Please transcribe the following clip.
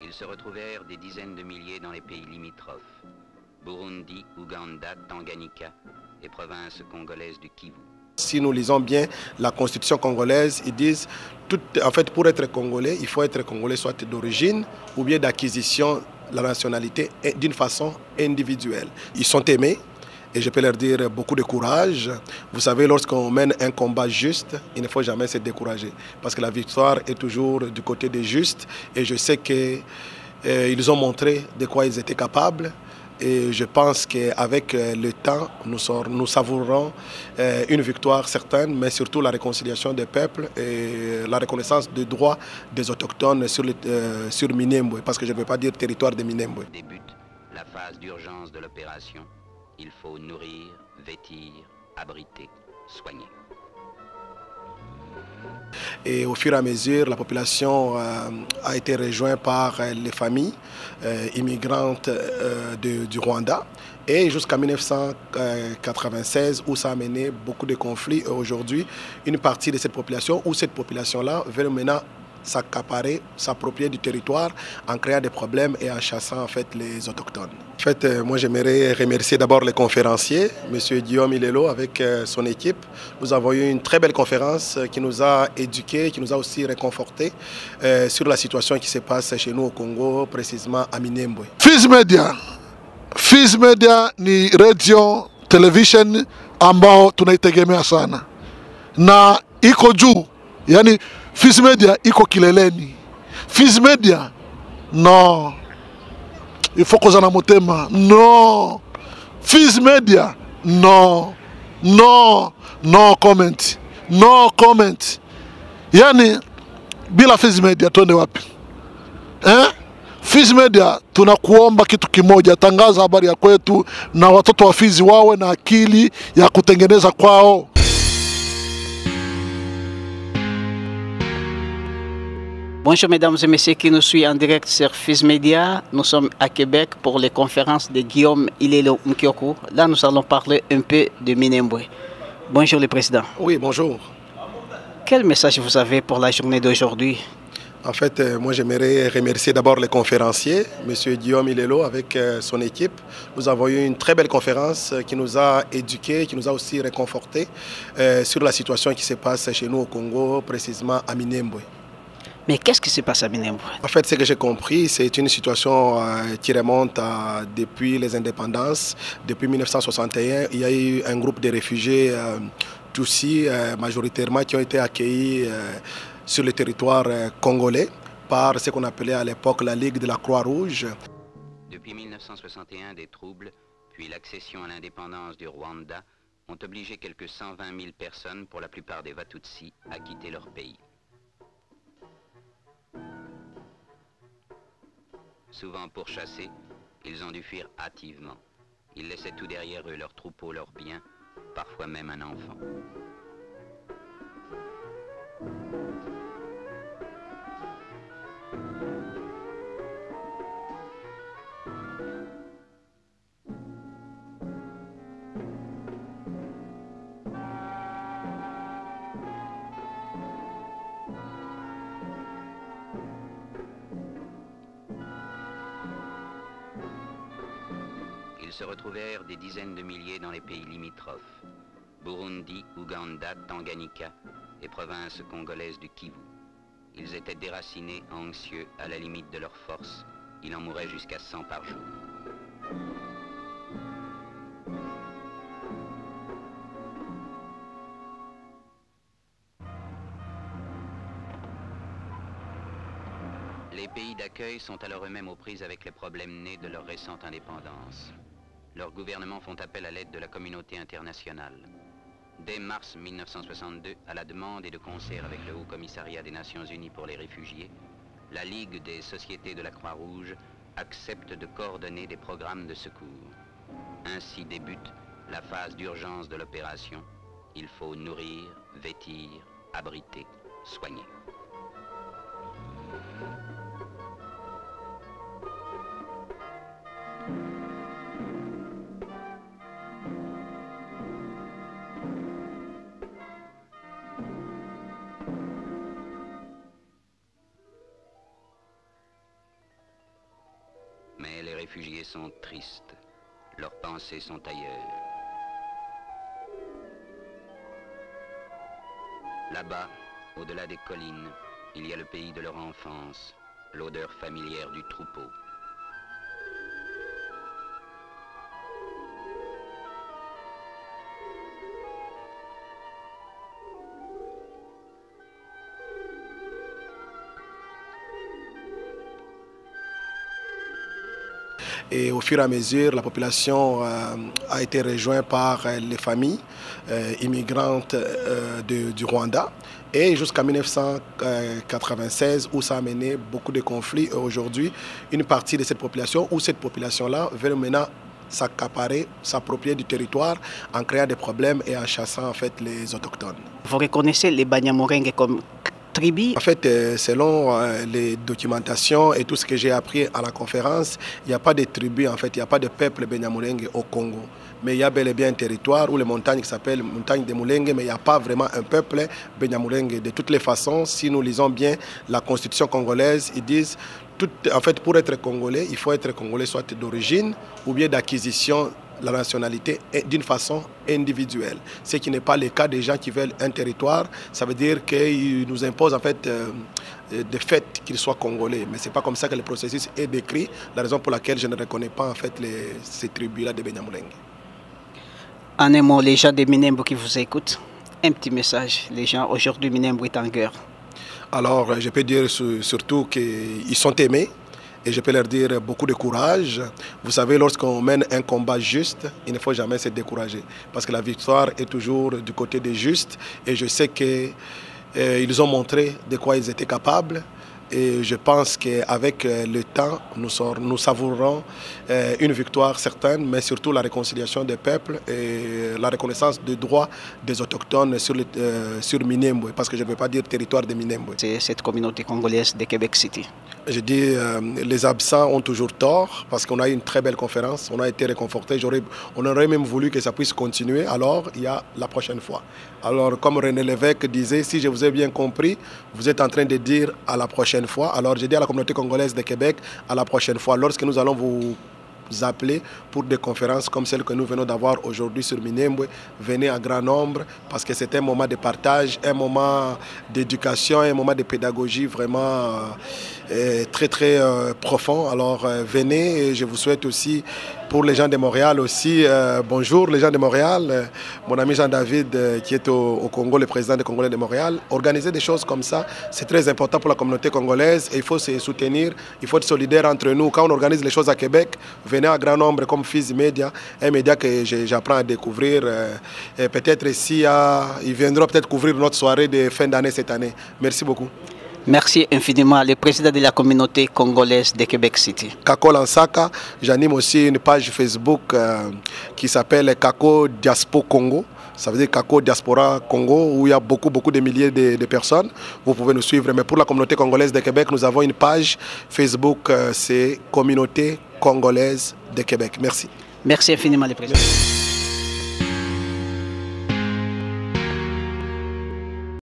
Ils se retrouvèrent des dizaines de milliers dans les pays limitrophes, Burundi, Ouganda, Tanganyika et provinces congolaises du Kivu. Si nous lisons bien la constitution congolaise, ils disent, en fait, pour être congolais, il faut être congolais soit d'origine ou bien d'acquisition de la nationalité d'une façon individuelle. Ils sont aimés et je peux leur dire beaucoup de courage. Vous savez, lorsqu'on mène un combat juste, il ne faut jamais se décourager parce que la victoire est toujours du côté des justes et je sais qu'ils ont montré de quoi ils étaient capables. Et je pense qu'avec le temps, nous savourerons une victoire certaine, mais surtout la réconciliation des peuples et la reconnaissance des droits des autochtones sur Minembwe, parce que je ne veux pas dire territoire de Minembwe. Débute la phase d'urgence de l'opération. Il faut nourrir, vêtir, abriter, soigner. Et au fur et à mesure, la population a été rejointe par les familles immigrantes du Rwanda. Et jusqu'à 1996, où ça a mené beaucoup de conflits. Aujourd'hui, une partie de cette population, ou cette population-là, veut maintenant s'accaparer, s'approprier du territoire en créant des problèmes et en chassant en fait les autochtones. En fait, moi j'aimerais remercier d'abord les conférenciers, M. Guillaume Ilelo avec son équipe. Nous avons eu une très belle conférence qui nous a éduqués, qui nous a aussi réconfortés sur la situation qui se passe chez nous au Congo, précisément à Minembwe. Fiz Media ni radio television ambao tunaitegemea sana na iko juu, yani Fiz Media iko kileleni. Fiz Media no, ifo kozana motema no. Fiz Media no comment, no comment. Yani bila Fiz Media tuende wapi? Fiz Media tunakuomba kitu kimoja, tangaza habari ya kwetu na watoto wa Fizi wawe na akili ya kutengeneza kwao. Bonjour mesdames et messieurs qui nous suivent en direct sur Fiz Media. Nous sommes à Québec pour les conférences de Guillaume Ilelo Mkioku. Là, nous allons parler un peu de Minembwe. Bonjour le président. Oui, bonjour. Quel message vous avez pour la journée d'aujourd'hui? En fait, moi j'aimerais remercier d'abord les conférenciers, M. Guillaume Ilelo avec son équipe. Nous avons eu une très belle conférence qui nous a éduqués, qui nous a aussi réconfortés sur la situation qui se passe chez nous au Congo, précisément à Minembwe. Mais qu'est-ce qui se passe à Minembwe? En fait, ce que j'ai compris, c'est une situation qui remonte depuis les indépendances. Depuis 1961, il y a eu un groupe de réfugiés Tutsis, majoritairement, qui ont été accueillis sur le territoire congolais par ce qu'on appelait à l'époque la Ligue de la Croix-Rouge. Depuis 1961, des troubles, puis l'accession à l'indépendance du Rwanda, ont obligé quelques 120 000 personnes, pour la plupart des Watutsis, à quitter leur pays. Souvent pourchassés, ils ont dû fuir hâtivement. Ils laissaient tout derrière eux, leurs troupeaux, leurs biens, parfois même un enfant. Ils se retrouvèrent des dizaines de milliers dans les pays limitrophes, Burundi, Ouganda, Tanganyika et provinces congolaises du Kivu. Ils étaient déracinés, anxieux, à la limite de leur force. Il en mourait jusqu'à 100 par jour. Les pays d'accueil sont alors eux-mêmes aux prises avec les problèmes nés de leur récente indépendance. Leurs gouvernements font appel à l'aide de la communauté internationale. Dès mars 1962, à la demande et de concert avec le Haut Commissariat des Nations Unies pour les réfugiés, la Ligue des sociétés de la Croix-Rouge accepte de coordonner des programmes de secours. Ainsi débute la phase d'urgence de l'opération. Il faut nourrir, vêtir, abriter, soigner. Mais les réfugiés sont tristes. Leurs pensées sont ailleurs. Là-bas, au-delà des collines, il y a le pays de leur enfance, l'odeur familière du troupeau. Et au fur et à mesure, la population a été rejointe par les familles immigrantes du Rwanda. Et jusqu'à 1996, où ça a mené beaucoup de conflits. Aujourd'hui, une partie de cette population, ou cette population-là, veut maintenant s'accaparer, s'approprier du territoire en créant des problèmes et en chassant en fait les autochtones. Vous reconnaissez les Banyamulenge comme tribu? En fait, selon les documentations et tout ce que j'ai appris à la conférence, il n'y a pas de tribu, en fait, il n'y a pas de peuple Banyamulenge au Congo. Mais il y a bel et bien un territoire où les montagnes qui s'appellent montagne de Mulenge, mais il n'y a pas vraiment un peuple Banyamulenge. De toutes les façons, si nous lisons bien la constitution congolaise, ils disent, en fait, pour être congolais, il faut être congolais soit d'origine ou bien d'acquisition la nationalité d'une façon individuelle. Ce qui n'est pas le cas des gens qui veulent un territoire. Ça veut dire qu'ils nous imposent en fait de fait qu'ils soient congolais. Mais ce n'est pas comme ça que le processus est décrit. La raison pour laquelle je ne reconnais pas en fait ces tribus-là de Banyamulenge. En un mot, les gens de Minembwe qui vous écoutent, un petit message. Les gens aujourd'hui, Minembwe est en guerre. Alors, je peux dire surtout qu'ils sont aimés. Et je peux leur dire beaucoup de courage. Vous savez, lorsqu'on mène un combat juste, il ne faut jamais se décourager. Parce que la victoire est toujours du côté des justes. Et je sais qu'ils ont montré de quoi ils étaient capables. Et je pense qu'avec le temps, nous savourerons une victoire certaine, mais surtout la réconciliation des peuples et la reconnaissance des droits des autochtones sur Minembwe, parce que je ne veux pas dire territoire de Minembwe. C'est cette communauté congolaise de Québec City. Je dis, les absents ont toujours tort, parce qu'on a eu une très belle conférence, on a été réconfortés, on aurait même voulu que ça puisse continuer, alors il y a la prochaine fois. Alors comme René Lévesque disait, si je vous ai bien compris, vous êtes en train de dire à la prochaine fois. Alors je dis à la communauté congolaise de Québec, à la prochaine fois, lorsque nous allons vous appeler pour des conférences comme celle que nous venons d'avoir aujourd'hui sur Minembwe, venez à grand nombre parce que c'est un moment de partage, un moment d'éducation, un moment de pédagogie vraiment très très profond. Alors venez et je vous souhaite aussi pour les gens de Montréal aussi, bonjour les gens de Montréal, mon ami Jean-David qui est au Congo, le président des Congolais de Montréal. Organiser des choses comme ça, c'est très important pour la communauté congolaise et il faut se soutenir, il faut être solidaire entre nous. Quand on organise les choses à Québec, venez à grand nombre comme Fizi Media, un média que j'apprends à découvrir. Peut-être ici, il viendra peut-être couvrir notre soirée de fin d'année cette année. Merci beaucoup. Merci infiniment, le président de la communauté congolaise de Québec City. Kako Lansaka, j'anime aussi une page Facebook qui s'appelle Kako Diaspora Congo. Ça veut dire Kako Diaspora Congo, où il y a beaucoup de milliers de personnes. Vous pouvez nous suivre. Mais pour la communauté congolaise de Québec, nous avons une page Facebook, c'est Communauté congolaise de Québec. Merci. Merci infiniment, le président.